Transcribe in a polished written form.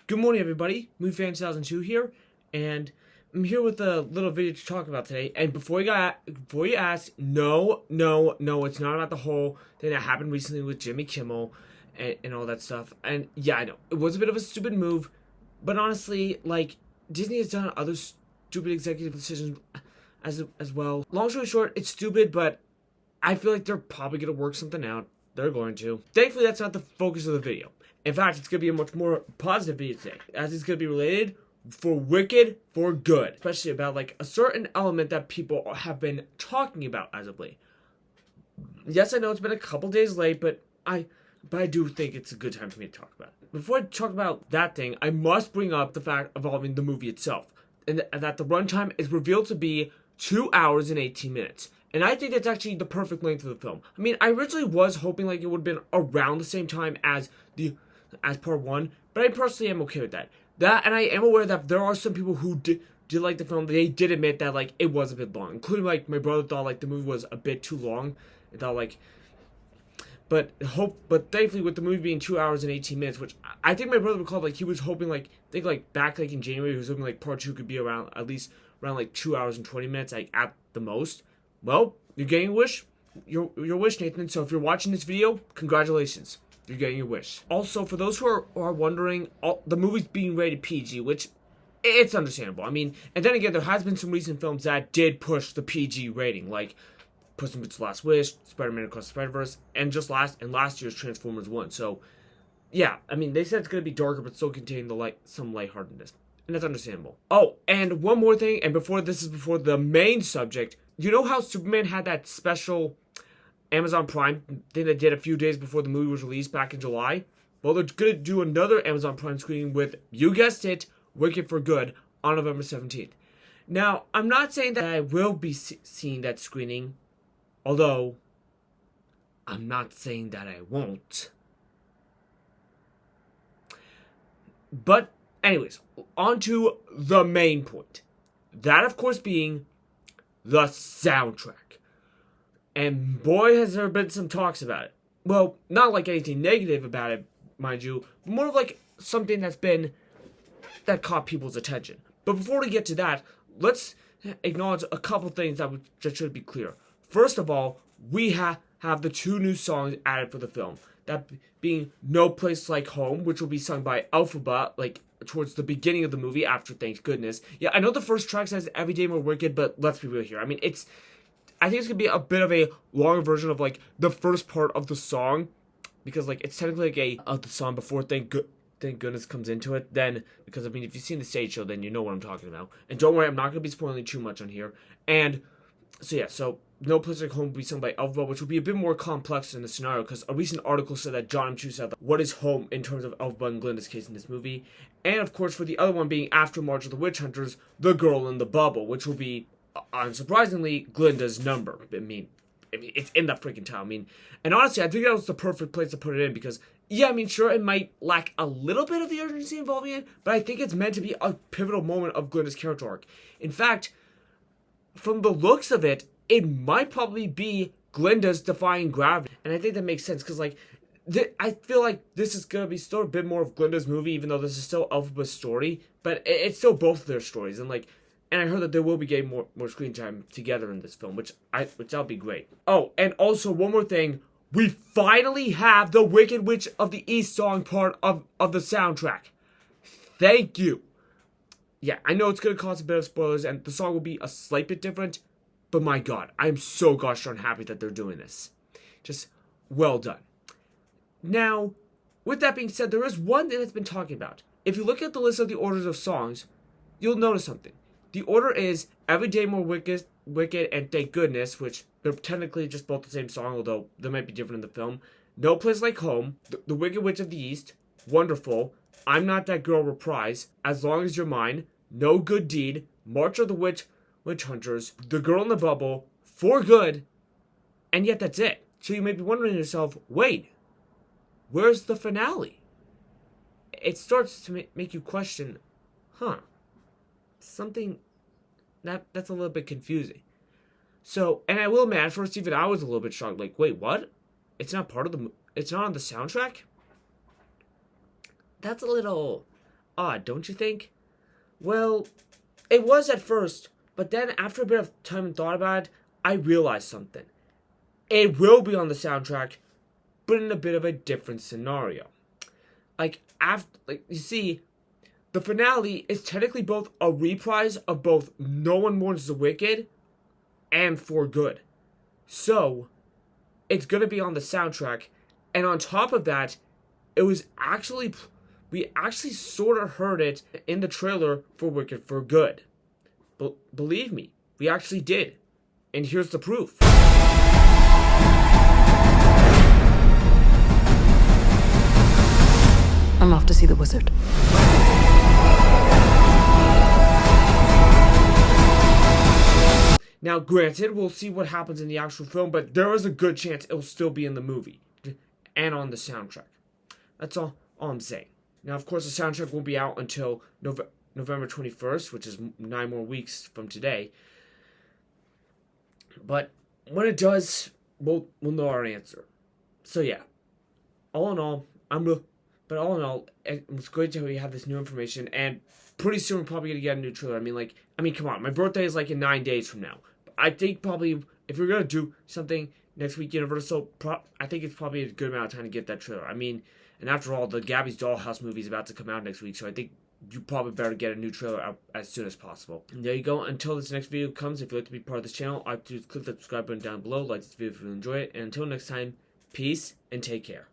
Good morning, everybody. MovieFan2002 here, and I'm here with a little video to talk about today. And before you ask, no, it's not about the whole thing that happened recently with Jimmy Kimmel and all that stuff. And yeah, I know it was a bit of a stupid move, but honestly, like Disney has done other stupid executive decisions as well. Long story short, it's stupid, but I feel like they're probably gonna work something out. They're going to. Thankfully, that's not the focus of the video. In fact, it's going to be a much more positive video today, as it's going to be related for Wicked for Good, especially about like a certain element that people have been talking about as of late. Yes, I know it's been a couple days late, but I do think it's a good time for me to talk about it. Before I talk about that thing, I must bring up the fact involving the movie itself, and that the runtime is revealed to be 2 hours and 18 minutes. And I think that's actually the perfect length of the film. I mean, I originally was hoping like it would have been around the same time as part one, but I personally am okay with that. And I am aware that there are some people who did like the film. They did admit that like it was a bit long, including like my brother thought like the movie was a bit too long. And thought like, but thankfully with the movie being 2 hours and 18 minutes, which I think my brother recalled like he was hoping like back like in January he was hoping like part two could be around at least around like 2 hours and 20 minutes like at the most. Well, you're getting a wish. Your wish, Nathan. So if you're watching this video, congratulations. You're getting your wish. Also, for those who are wondering, the movie's being rated PG, which it's understandable. I mean, and then again, there has been some recent films that did push the PG rating, like Puss in Boots: Last Wish, Spider-Man Across the Spider-Verse, and last year's Transformers 1. So, yeah, I mean, they said it's gonna be darker, but still contain some lightheartedness, and that's understandable. Oh, and one more thing, and before the main subject. You know how Superman had that special Amazon Prime thing they did a few days before the movie was released back in July? Well, they're going to do another Amazon Prime screening with, you guessed it, Wicked for Good on November 17th. Now, I'm not saying that I will be seeing that screening, although I'm not saying that I won't. But, anyways, on to the main point. That, of course, being the soundtrack. And boy, has there been some talks about it. Well, not like anything negative about it, mind you, but more of like something that caught people's attention. But before we get to that, let's acknowledge a couple things that should be clear. First of all, we have the two new songs added for the film. That being No Place Like Home, which will be sung by Elphaba, like towards the beginning of the movie after Thank Goodness. Yeah, I know the first track says Every Day More Wicked, but let's be real here. I mean, I think it's gonna be a bit of a longer version of like the first part of the song, because like it's technically like the song before Thank Goodness comes into it. Then, because I mean, if you've seen the stage show, then you know what I'm talking about. And don't worry, I'm not gonna be spoiling too much on here. And so yeah, so No Place Like Home will be sung by Elphaba, which will be a bit more complex in the scenario, because a recent article said that John M. Chu said, what is home in terms of Elphaba and Glinda's case in this movie. And of course, for the other one being After March of the Witch Hunters, The Girl in the Bubble, which will be, unsurprisingly, Glinda's number. I mean, it's in that freaking title. I mean, and honestly, I think that was the perfect place to put it in, because, yeah, I mean, sure, it might lack a little bit of the urgency involving it, but I think it's meant to be a pivotal moment of Glinda's character arc. In fact, from the looks of it, it might probably be Glinda's defying gravity. And I think that makes sense, because, like, I feel like this is going to be still a bit more of Glinda's movie, even though this is still Elphaba's story, but it's still both of their stories. And, like, and I heard that they will be getting more screen time together in this film, which that'll be great. Oh, and also, one more thing. We finally have the Wicked Witch of the East song part of the soundtrack. Thank you. Yeah, I know it's going to cause a bit of spoilers, and the song will be a slight bit different, but my god, I am so gosh darn happy that they're doing this. Just, well done. Now, with that being said, there is one thing that's been talking about. If you look at the list of the orders of songs, you'll notice something. The order is Every Day More Wicked, and Thank Goodness, which they're technically just both the same song, although they might be different in the film. No Place Like Home, The Wicked Witch of the East, Wonderful, I'm Not That Girl Reprise, As Long As You're Mine, No Good Deed, March of the Witch Hunters, The Girl in the Bubble, For Good, and yet that's it. So you may be wondering to yourself, wait, where's the finale? It starts to make you question, something that's a little bit confusing. So, and I will admit, at first even I was a little bit shocked, like, wait, what? It's not on the soundtrack? That's a little, Odd, don't you think? Well, it was at first, but then after a bit of time and thought about it, I realized something. It will be on the soundtrack, but in a bit of a different scenario. You see, the finale is technically both a reprise of both No One Mourns the Wicked and For Good. So, it's gonna be on the soundtrack, and on top of that, we actually sort of heard it in the trailer for Wicked For Good. Believe me, we actually did. And here's the proof. I'm off to see the wizard. Now, granted, we'll see what happens in the actual film, but there is a good chance it'll still be in the movie and on the soundtrack. That's all I'm saying. Now, of course, the soundtrack won't be out until November 21st, which is 9 more weeks from today. But when it does, we'll know our answer. So yeah, all in all, it's great to have this new information, and pretty soon we're probably gonna get a new trailer. I mean, come on, my birthday is like in 9 days from now. I think probably if we're gonna do something next week, Universal, I think it's probably a good amount of time to get that trailer. I mean, and after all, the Gabby's Dollhouse movie is about to come out next week, so I think you probably better get a new trailer out as soon as possible. And there you go. Until this next video comes, if you'd like to be part of this channel, all you have to do is click the subscribe button down below, like this video if you enjoy it, and until next time, peace and take care.